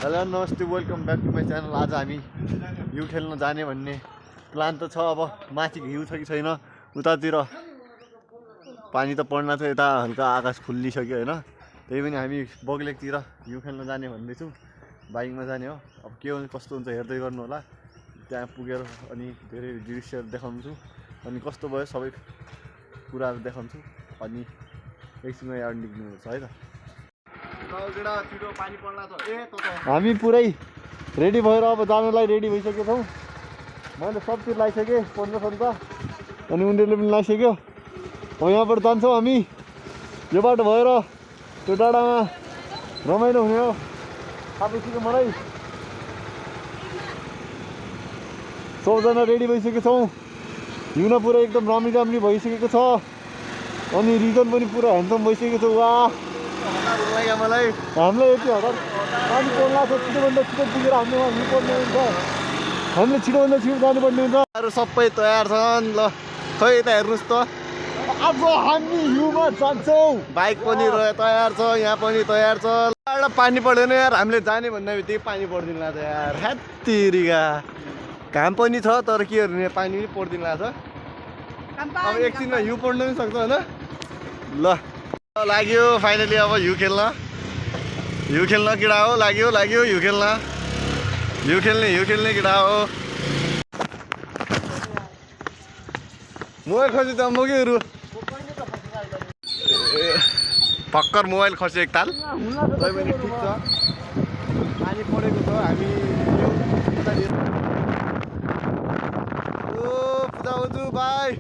Hello नमस्ते welcome back to my channel. आज हामी हिउँ खेल्न जाने भन्ने प्लान त छ। अब माथि हिउँ छ कि छैन, उतातिर पानी त पर्न थियो, यता हल्का आकाश खुल्लिसक्यो होइन। त्यही पनि हामी बगलेकतिर हिउँ खेल्न जाने भन्दैछौँ, बाइकमा जाने हो। अब के हुन्छ कस्तो हुन्छ हेर्दै गर्नु होला। त्यहाँ पुगेर अनि धेरै दृश्यहरू देखाउँछु, अनि कस्तो भयो सबै कुराहरू देखाउँछु। अनि एकछिनमा यहाँ निक्लिनुपर्छ है त। हामी पुरै रेडी भएर अब जानलाई रेडी भइसकेको छौँ। मैले सबतिर लगाइसकेँ पन्ध्र सन्त, अनि उनीहरूले पनि लगाइसक्यो। अब यहाँबाट जान्छौँ हामी, यो बाटो भएर त्यो डाँडामा रमाइलो हुने हो। थाहा भइसक्यो मलाई। सबजना रेडी भइसकेको छौँ। हिउँ पुरा एकदम राम्री भइसकेको छ, अनि रिजन पनि पुरा ह्यान्डसम भइसकेको छ। वाह, मलाई हामीलाई यति हतार पानी पर्ला छ, छिटोभन्दा छिटो पुगेर हामीले हिउँ पर्ने हुन्छ। हामीले छिटोभन्दा छिटो जानुपर्ने हुन्छ। अरू सबै तयार छन्। ल खै त हेर्नुहोस् त, अब हामी हिउँमा जान्छौँ। बाइक पनि तयार छ, यहाँ पनि तयार छ। एउटा पानी पर्दैन यार, हामीले जाने भन्दा बित्तिकै पानी पर्दिन लाग्छ यार। हेत्तेरिका घाम पनि छ, तर के गर्ने पानी पनि पर्दिन लाग्छ। अब एकछिनमा हिउँ पर्न पनि सक्छ होइन। ल लाग्यो फाइनली अब हिउँ खेल्न केटा हो। लाग्यो हिउँ खेल्न, हिउँ खेल्ने केटा हो। मोबाइल खस्यो त मगेहरू भर्खर मोबाइल खस्यो एकताल। तै पनि ठिक छ, पानी परेको छ। हामी ओ पूजा हुजु भाइ,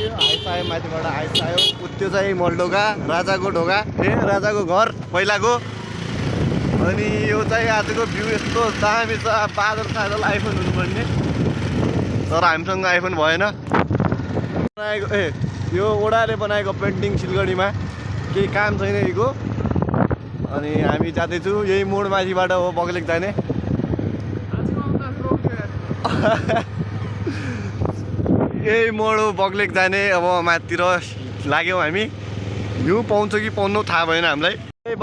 आइस आयो माथिबाट, आइस आयो। त्यो चाहिँ मलढोका राजाको ढोका, राजाको घर पहिलाको। अनि यो चाहिँ आजको भ्यू यस्तो दामी छ। बादल सादल आइफोन हुनुपर्ने, तर हामीसँग आइफोन भएन। बनाएको यो ओडाले बनाएको पेन्टिङ सिलगढीमा, केही काम छैन यहीको। अनि हामी जाँदैछु यही मोड माथिबाट हो बगलेक जाने। यही मोड हो बगलेक जाने। अब माथितिर लाग्यौँ हामी। हिउँ पाउँछ कि पाउनु थाहा भएन हामीलाई। यही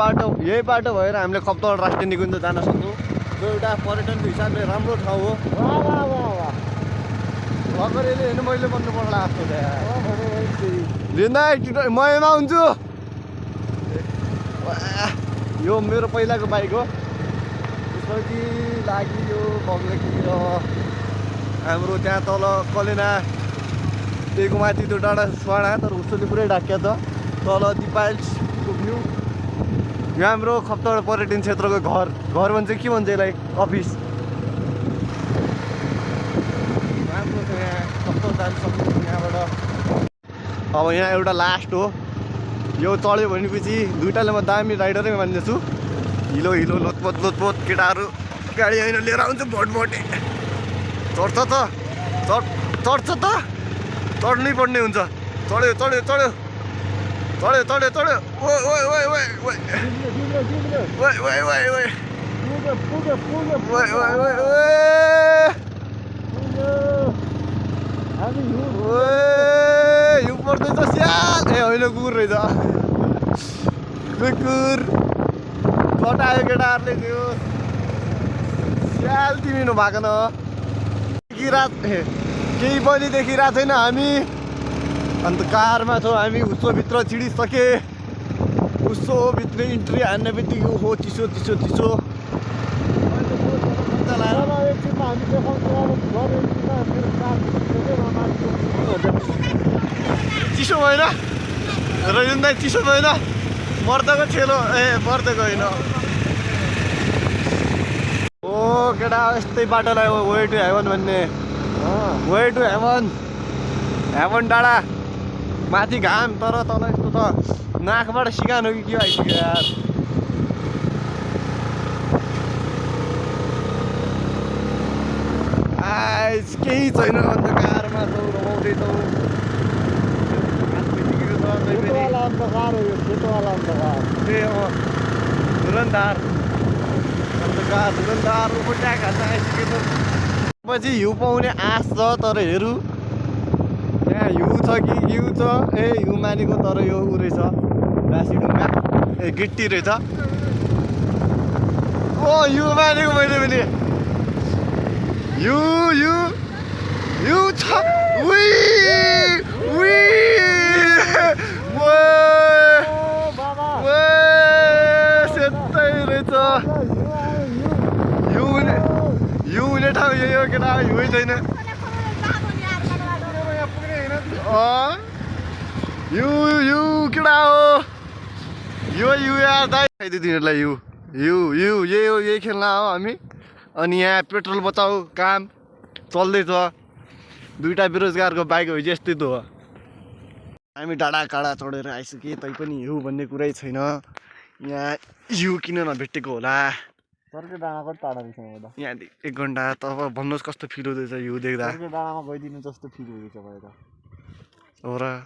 बाटो भएर हामीले कप्तड राष्ट्रिय निकुञ्ज जान सक्छौँ, जो एउटा पर्यटनको हिसाबले राम्रो ठाउँ हो। भर्खर यसले हेर्नु मैले भन्नु पर्ला जस्तो छ। म एमा हुन्छु। यो मेरो पहिलाको बाइक हो। त्यसपछि लाग्यो बगलेकतिर। हाम्रो त्यहाँ तल कलेना त्यहीको माथि त्यो डाँडा स्वाडा, तर उसले पुरै ढाकिया छ। तल दिपाइल्सको भ्यू। यो हाम्रो खप्तड पर्यटन क्षेत्रको घर भन्छ के भन्छ यसलाई, अफिस। राम्रो छ यहाँ, खप्तड जानु सक्छु यहाँबाट। अब यहाँ एउटा लास्ट हो, यो चढ्यो भनेपछि दुइटाले म दामी राइडरै मान्दैछु। हिलो लोतपोत केटाहरू गाडी होइन लिएर आउँछ भोटे। चढ्छ त चढ्नै पर्ने हुन्छ। चढ्यो हिउँ पर्दैछ स्याल। ए होइन कुकुर रहेछ, कुकुर कटायो केटाहरूले। त्यो स्याल तिमी नभएको न, केही पनि देखिरहेको छैन हामी। अन्त कारमा छौँ हामी, उसोभित्र छिडिसके। उसोभित्र इन्ट्री हान्ने बित्तिकै ओहो चिसो। चिसो भएन रहिँदै, चिसो भएन। मर्दको छेलो मर्दको होइन। ओ केटा यस्तै बाटोलाई वे टु हेभन भन्ने। वे टु हेभन डाँडा माथि घाम, तर तल यस्तो छ। नाकबाट सिकान हो कि के आइसक्यो यार। केही छैन, अन्धकारमा छौँ, रमाउँदैछौँ। धुरन्धार उपट्याक हाल्न आइसकेको छ। पछि हिउँ पाउने आश छ, तर हेरौँ। त्यहाँ छ कि हिउँ छ ए हिउँ मानेको तर यो उ रहेछ रासी ढुङ्गा ए गिट्टी रहेछ ओ हिउँ मानेको मैले पनि हिउँ छ उई उई सेतै रहेछ हिउँ हुने ठाउँ यही हो केटा हिउँ छैन यु केटा हो यो यार दाइ खाइदियो तिनीहरूलाई यही हो यही खेल्न हो हामी अनि यहाँ पेट्रोल बचाउ काम चल्दैछ दुईटा बेरोजगारको बाइक हो यस्तै त हो हामी डाँडा काँडा चढेर आइसके तैपनि हिउँ भन्ने कुरै छैन यहाँ हिउँ किन नभेटेको होला सर्के डाँडाको टाढा रहेछ मलाई यहाँ 1 घन्टा तब भन्नुहोस् कस्तो फिल हुँदैछ हिउँ देख्दा सर्के डाँडामा गइदिनु जस्तो फिल हुँदैछ मलाई त हो र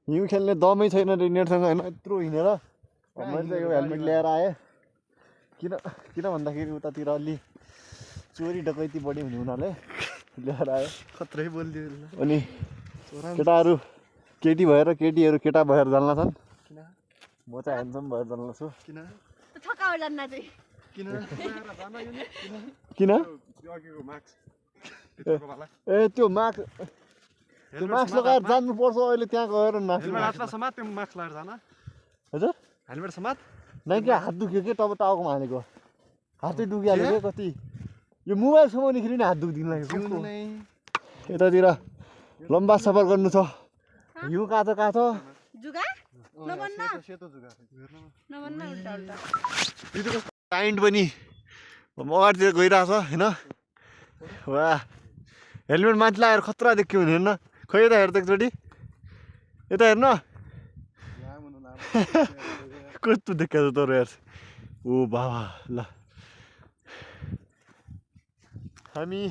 हिउँ खेल्ने दमै छैन रेनियरसँग होइन यत्रो हिँडेर मैले त यो हेलमेट ल्याएर आएँ किन भन्दाखेरि उतातिर अलि चोरी डकैती बढी हुने हुनाले ल्याएर आयो खत्रै बोलिदियो अनि केटाहरू केटी भएर केटीहरू केटा भएर जान्ला छन् म चाहिँ ह्यान्डसम भएर जान्ला छु किन ए त्यो मास्क लगाएर जान्नुपर्छ अहिले त्यहाँ गएर हजुर हेलमेट समात नै क्या हात दुख्यो के तब टाउकोमा हालेको हातै दुखिहाल्यो क्या कति यो मोबाइल समाउनेखेरि नै हात दुखिदिनु लाग्यो यतातिर लम्बा सफर गर्नु छ हिउँ काँचो टाइन्ट पनि अगाडितिर गइरहेछ होइन वा हेलमेट माथि लगाएर खतरा देख्यो भने हेर्न खै यता हेर त एकचोटि यता हेर्न कस्तो देख्छ तर यार ओ बाबा ल हामी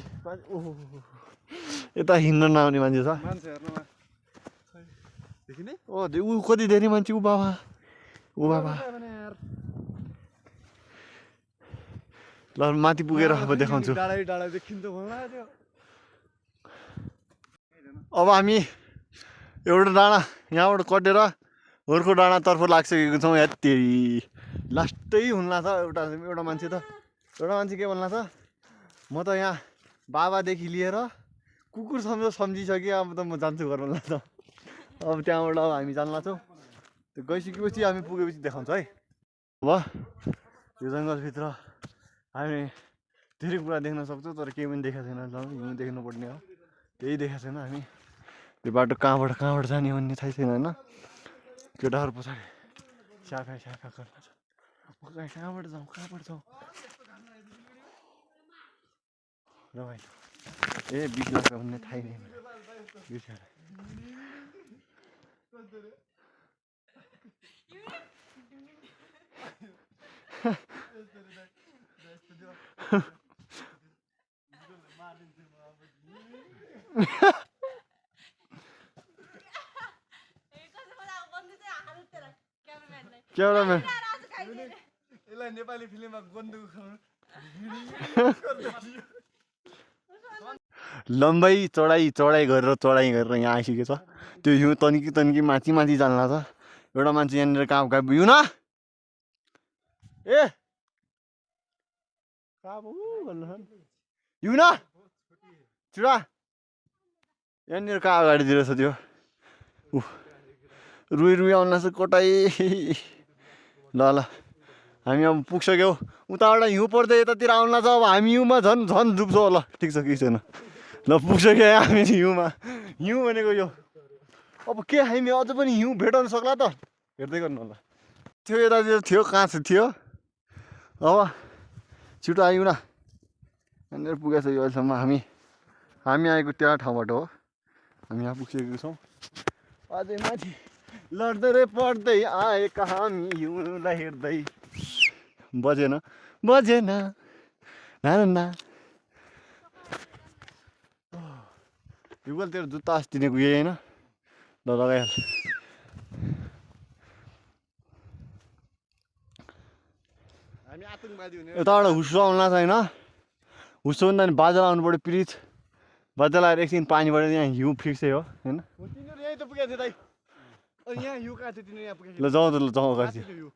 यता हिँड्न नआउने मान्छे छ ऊ कति धेरै मान्छे ऊ बाबा ल माथि पुगेर अब देखाउँछु अब हामी एउटा डाँडा यहाँबाट कटेर अर्को डाँडातर्फ लागिसकेको छौँ या तेरी लास्टै हुन्ला छ एउटा मान्छे के भन्ला छ म त यहाँ बाबादेखि लिएर कुकुर सम्झिसकेँ अब त म जान्छु गर्नु त अब त्यहाँबाट अब हामी जान्ला छौँ त्यो गइसकेपछि हामी पुगेपछि देखाउँछ है अब यो जङ्गलभित्र हामी धेरै कुरा देख्न सक्छौँ तर केही पनि देखाएको छैन हिउँ देख्नुपर्ने हो त्यही देखाएको छैन हामी त्यो बाटो कहाँबाट जाने भन्ने थाहै छैन होइन केटाहरू पछाडि शाखा गर्न छ कहाँबाट जाउँ र भाइ ए 20 लाख भन्ने थाहै नै बिर्सेर क्यामेराम्यान यसलाई नेपाली फिल्ममा गन्दुक लम्बाइ चढाइ गरेर यहाँ आइसकेको छ त्यो हिउँ तन्की माथि जान्ला छ एउटा मान्छे यहाँनिर कहाँ हिउँ न ए हिउँ न चुडा यहाँनिर कहाँ अगाडितिर छ त्यो रुई आउन छ कोटाइ ल हामी अब पुग्सक्यौँ उताबाट हिउँ पर्दै यतातिर आउला छ अब हामी हिउँमा झन् डुब्छौँ होला ठिक छ कि छैन ल पुग्सक्यो हामी हिउँ भनेको यो अब के हामी अझ पनि हिउँ भेटाउन सक्ला त हेर्दै गर्नु होला थियो यतातिर थियो कहाँ थियो अब छिटो आयौँ न यहाँनिर पुगेको छ यो अहिलेसम्म हामी आएको त्यहाँ ठाउँबाट हो हामी यहाँ पुगिसकेको छौँ अझै माथि लड्दै रे पढ्दै आएका हामी हिउँलाई हेर्दै बजेन ना युगल तेरो जुत्ता अस्ति नै गयो होइन ल लगाइहाल हामी आतङ्कवादी हुने यताबाट हुस्सो आउला छैन हुस्सो भन्दा नि बाजा आउनु पऱ्यो प्लिज बच्चा लगाएर एकछिन पानीबाट यहाँ हिउँ फिक्सै हो होइन तिनीहरू यहीँ त पुगेको थियो दाइ यहाँ हिउँ कहाँ थियो तिनीहरू यहाँ पुगेको ल जाउँ त ल जाउँ अगाडि थियो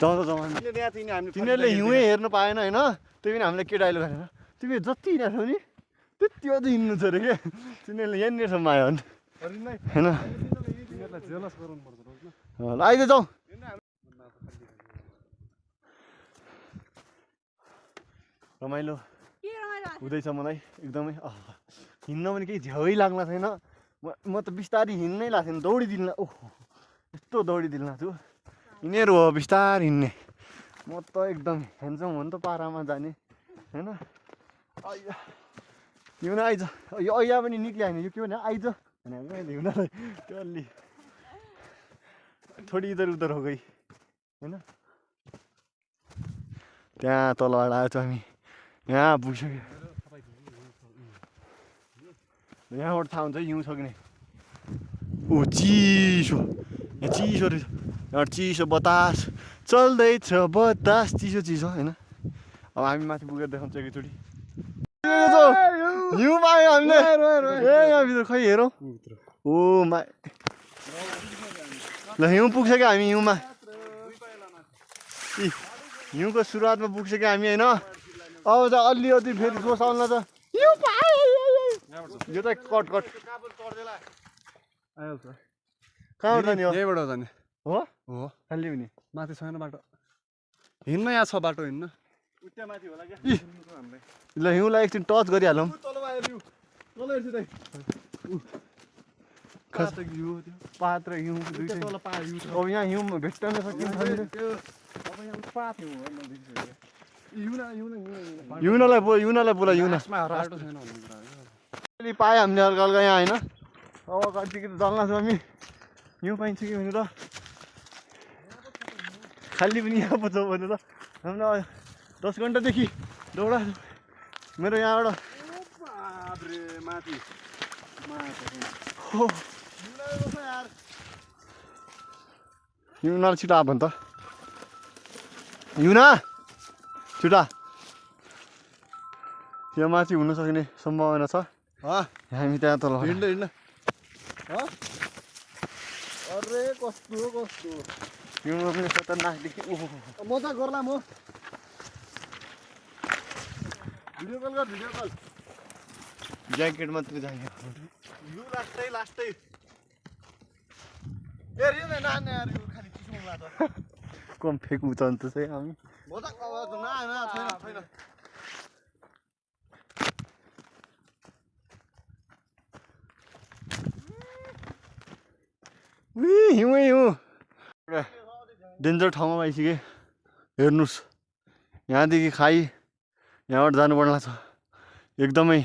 जाउँ त जाउँ तिनीहरू यहाँ थियो नि हामीले तिनीहरूले हिउँै हेर्नु पाएन होइन त्यही पनि हामीलाई के डाइलो गरेन तिमी जति हिँडेको छौ नि त्यति अझै हिँड्नु छ अरे क्या तिनीहरूले यहाँनिरसम्म आयो भने होइन तिनीहरूलाई जेलस गराउनु पर्छ रोज न ल आइज जाउँ रमाइलो हुँदैछ मलाई एकदमै हिँड्न पनि केही झ्याउै लाग्न छैन म त बिस्तारै हिँड्नै लाग्छ नि दौडिदिन्न ओहो यस्तो दौडिदिन्न छु यिनीहरू हो बिस्तारै हिँड्ने म त एकदम ह्यान्डसम हो नि त पारामा जाने होइन हिउन आइज यो ऐया पनि निक्लियो होइन यो के भने आइज भनेको हिउनलाई त्यो अलि थोडी इधर उधर हो गई होइन त्यहाँ तलबाट आएछ हामी यहाँ पुगिसक्यो यहाँबाट थाहा हुन्छ हिउँ छ कि नै ऊ चिसो यहाँ चिसो रहेछ यहाँ चिसो बतास चल्दैछ बतास चिसो चिसो होइन अब हामी माथि पुगेर देखाउँछ एकैचोटि हिउँ पायो हामीले ए यहाँभित्र खै हेरौँ ओ मा ल हिउँ पुग्छ क्या हामी हिउँमा हिउँको सुरुवातमा पुग्छ क्या हामी होइन अब त अलि फेरि जोस आउला त हिउँ पायो यो त कट कहाँबाट जाने हो यहीँबाट जाने हो हो खालि पनि माथि छैन बाटो हिँड्न यहाँ छ बाटो हिँड्न ल हिउँलाई एकछिन टच गरिहालौँ पात्र हिउँ अब यहाँ हिउँ भेट्टाउन सकिन्छ युनालाई बोला युना पायो हामीले हल्का हल्का यहाँ होइन अब कति जल्न छ हामी हिउँ पाइन्छ कि भनेर खालि पनि यहाँ पो छ भनेर हामीलाई 10 घन्टादेखि दौडा मेरो यहाँबाट युना छिटो आयो भने त युना छिटो त्यो माथि हुन सक्ने सम्भावना छ हामी त्यहाँ तल हिँड्न अरे कस्तो हिउँमा पनि खतरनाक देखि मजा गर्ला म भिडियो कल गर भिडियो कल ज्याकेट मात्रै चाहियो यो लास्टै ए रिन नान्ने यार यो खाली चिसो लाग्छ कम फेकु छ नि त चाहिँ हामी मजा छैन हिउँ डेन्जर ठाउँमा आइसकेँ हेर्नुहोस् यहाँदेखि खाइ यहाँबाट जानुपर्ने छ एकदमै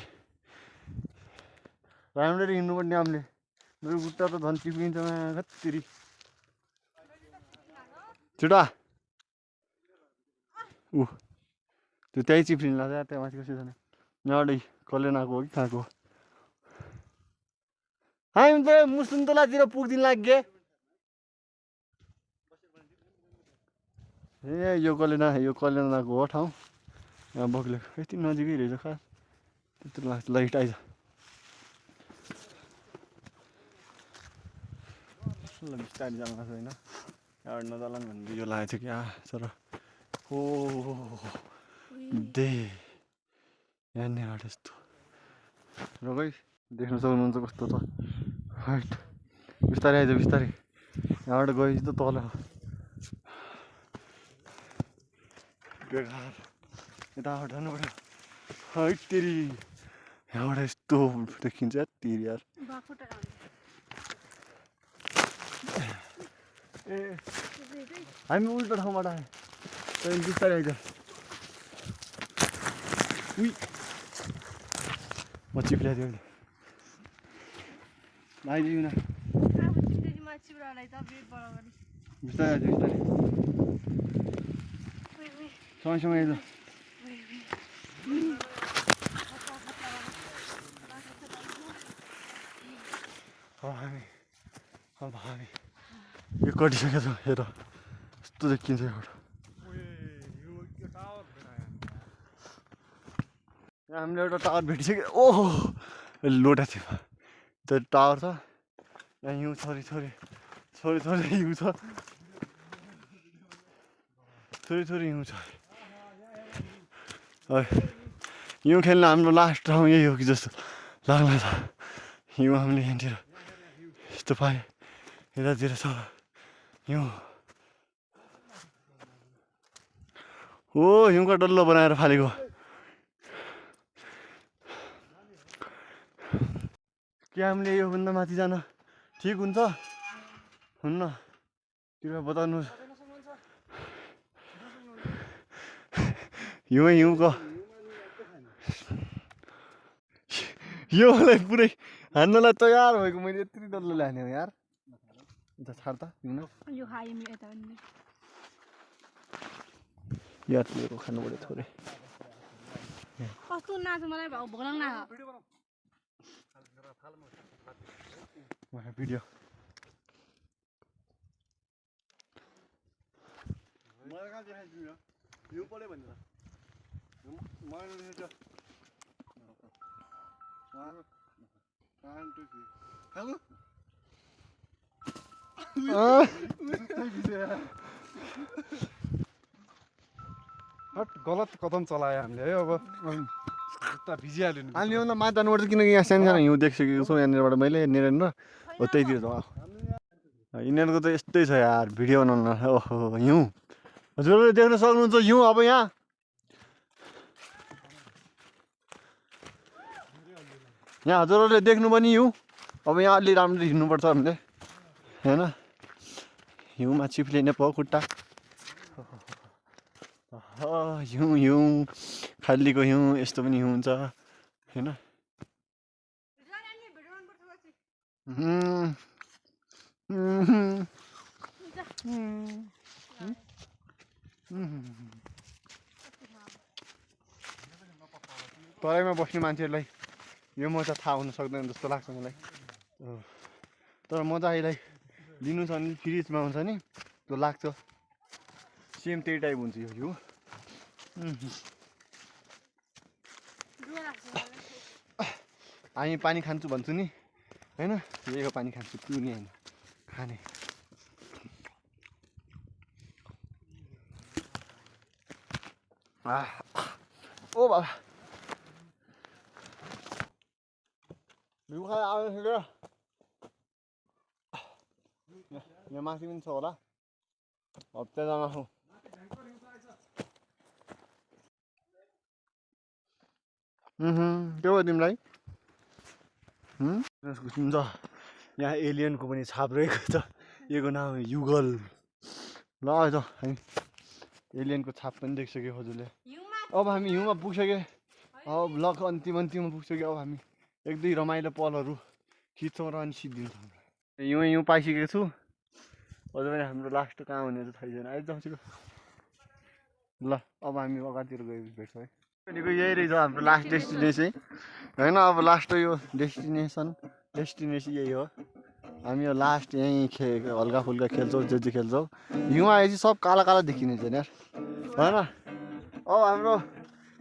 राम्ररी हिँड्नुपर्ने हामीले मेरो खुट्टा त झन् चिप्लिन्छ कतिरी छिटो ऊ त्यो त्यहीँ चिप्लिनु लाग्छ त्यहाँ माथि कसै छैन यहाँबाटै कल्याण आएको हो कि कहाँको हामी त मुसुन्तलातिर पुग्दिन लाग्यो ए यो कल्याण आएको हो ठाउँ यहाँ बग्ले यति नजिकै रहेछ खास त्यत्रो लाग्छ लाइट आइज बिस्तारै जानु लाग्छ होइन यहाँबाट नजाला भनेर यो लागेको थियो क्या तर हो दे यहाँनिर यस्तो र खै देख्न सक्नुहुन्छ कस्तो छ हाइट बिस्तारै आइज बिस्तारै यहाँबाट गएपछि त तल बेकार यताबाट जानु पऱ्यो हाइट तेरी यहाँबाट यस्तो देखिन्छ तेरी यार ए हामी उल्टो ठाउँबाट आयो त्यहाँदेखि बिस्तारै आइज म चिप्ल्याइदियो नि आइदियो न बिस्तारै आइज बिस्तारै सँगै आइज हामी यो कटिसकेको छ हेर यस्तो देखिन्छ एउटा यहाँ हामीले एउटा टावर भेटिसक्यो ओहो लोटा थियो त्यो टावर छ यहाँ हिउँ छोरी हिउँ छ छोरी हिउँ छ हिउँ खेल्न हाम्रो लास्ट ठाउँ यही हो कि जस्तो लाग्ला छ हिउँ हामीले यहाँतिर यस्तो पाएँ यतातिर छ हिउँ हो हिउँका डल्लो बनाएर फालेको के हामीले योभन्दा माथि जान ठिक हुन्छ हुन्न कृपया बताउनुहोस् हिउँको यो मलाई पुरै हान्नलाई तयार भएको मैले यत्रो डल्लो ल्याने हो यार अन्त छाड त हिउँ यार लिएको खानु पऱ्यो थोरै कस्तो नाच मलाई भोलाङ ना भिडियो मलाई कहाँ देखाइदिनु हिउँ पऱ्यो भनेर मलाई देखाइदियो गलत कदम चलायो हामीले है अब भिजिहाल्यो नि अनि योभन्दा माथि जानुपर्छ किनकि यहाँ सानो सानो हिउँ देखिसकेको छु यहाँनिरबाट मैले यहाँनिर हो त्यहीतिर छ यिनीहरूको त यस्तै छ यार भिडियो बनाउन ओहो हिउँ हजुरहरूले देख्न सक्नुहुन्छ हिउँ अब यहाँ हजुरहरूले देख्नु पनि हिउँ अब यहाँ अलि राम्ररी हिँड्नुपर्छ हामीले होइन हिउँमा चिप्लिने पो खुट्टा हिउँ खालीको हिउँ यस्तो पनि हिउँ हुन्छ होइन तराईमा बस्ने मान्छेहरूलाई यो मजा थाहा हुन सक्दैन जस्तो लाग्छ मलाई तर मजा आइलाई लिनु छ भने फ्रिजमा हुन्छ नि त्यो लाग्छ सेम त्यही टाइप हुन्छ यो हिउँ हामी पानी खान्छु भन्छु नि होइन यहीको पानी खान्छु पिउने होइन खाने ओ बाबा हिउँ खाएर आउँछ यहाँ माथि पनि छ होला हप्तामा हो के भयो तिमीलाई हुन्छ यहाँ एलियनको पनि छाप रहेको छ योको नाम हो युगल ल त हामी एलियनको छाप पनि देखिसक्यो हजुरले अब हामी हिउँमा पुगिसक्यो अब ब्लग अन्तिममा पुगिसक्यो अब हामी एक दुई रमाइलो पलहरू खिच्छौँ र अनि सिद्धिन्छौँ हिउँ पाइसकेको छु अझ पनि हाम्रो लास्ट कहाँ हुने चाहिँ थाहा छैन आइजाउँछौँ ल अब हामी अगाडितिर गएर भेट्छौँ है भनेको यही रहेछ हाम्रो लास्ट डेस्टिनेसन होइन अब लास्ट यो डेस्टिनेसन यही हो हामी यो लास्ट यहीँ हल्का फुल्का खेल्छौँ जे खेल्छौँ हिउँ आएपछि सब काला काला देखिने चाहिँ यार होइन अब हाम्रो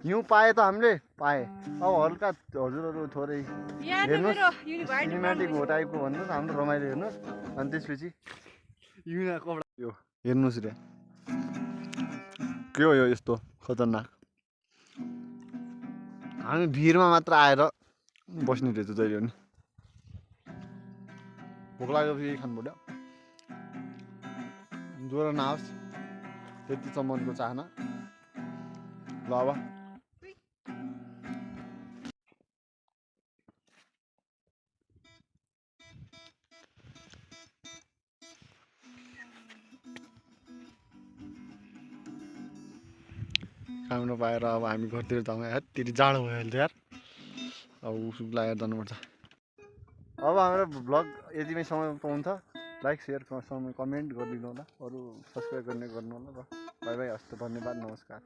हिउँ पाए त हामीले पाए अब हल्का हजुरहरू थोरै हेर्नुहोस् सिनेमेटिक हो टाइपको भन्नुहोस् हाम्रो रमाइलो हेर्नुहोस् अनि त्यसपछि हिउँ कपडा यो हेर्नुहोस् रे के हो यो यस्तो खतरनाक हामी भिरमा मात्र आएर बस्ने रहेछ जहिले पनि भोक लागेपछि यही खानु पर्यो ज्वरो नआओस् त्यति छ मनको चाहना ल अब खानु नपाएर अब हामी घरतिर जाउँ यार त्यति जाडो भयो अहिले त यार अब उसुक लागेर जानुपर्छ अब हाम्रो भ्लग यतिमै समय पाउँछ लाइक सेयर कमेन्ट गरिदिनु होला अरू सब्सक्राइब गर्ने गर्नु होला र बाई बाई हस्त धन्यवाद नमस्कार